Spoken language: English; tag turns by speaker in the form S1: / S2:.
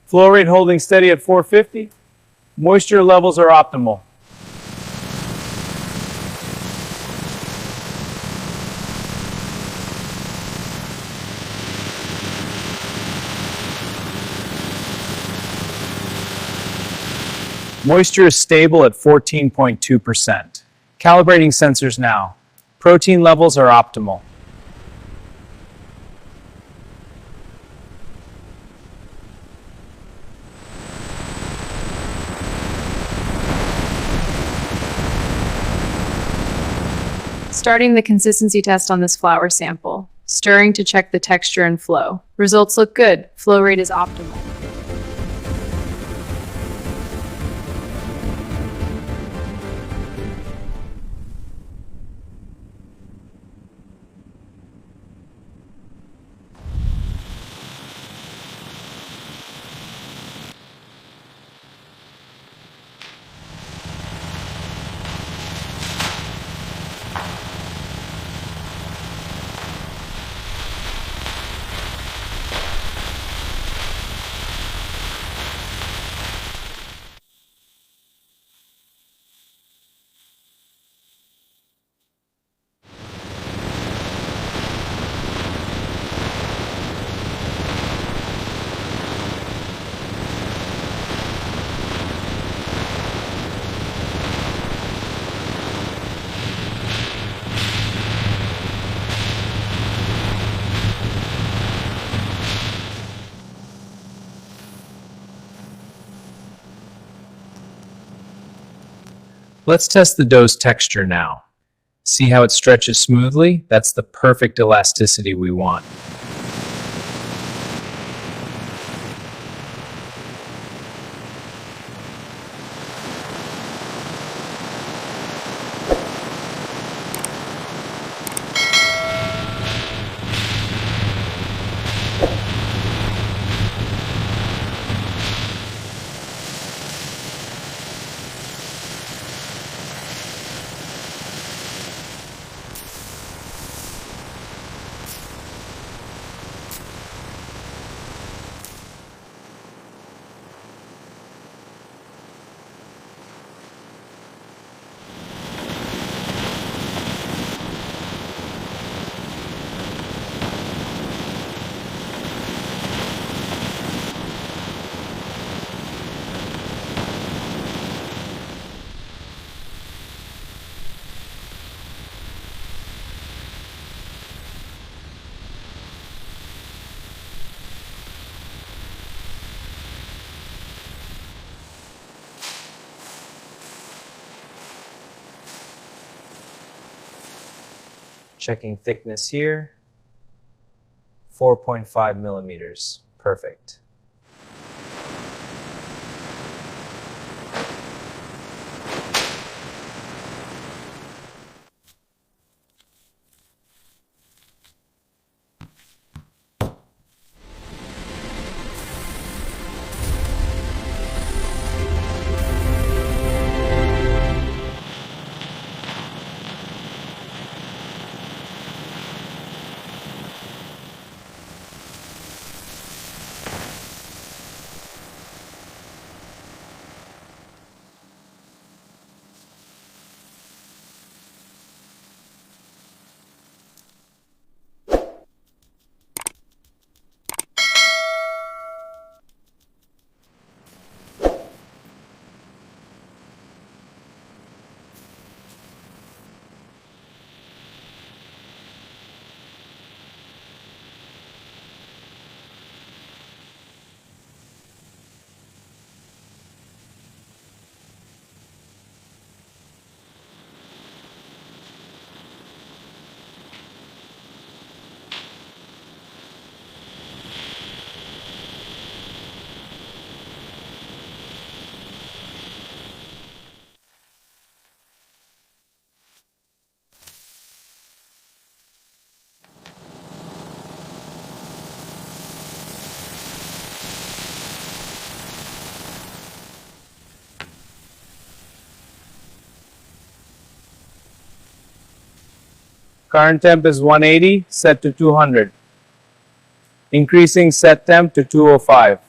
S1: Flow rate holding steady at 450. Moisture levels are optimal. Moisture is stable at 14.2%. Calibrating sensors now. Protein levels are optimal.
S2: Starting the consistency test on this flour sample. Stirring to check the texture and flow. Results look good. Flow rate is optimal.
S1: Let's test the dough's texture now. See how it stretches smoothly? That's the perfect elasticity we want. Checking thickness here, 4.5 millimeters. Perfect. Current temp is 180, set to 200. Increasing set temp to 205.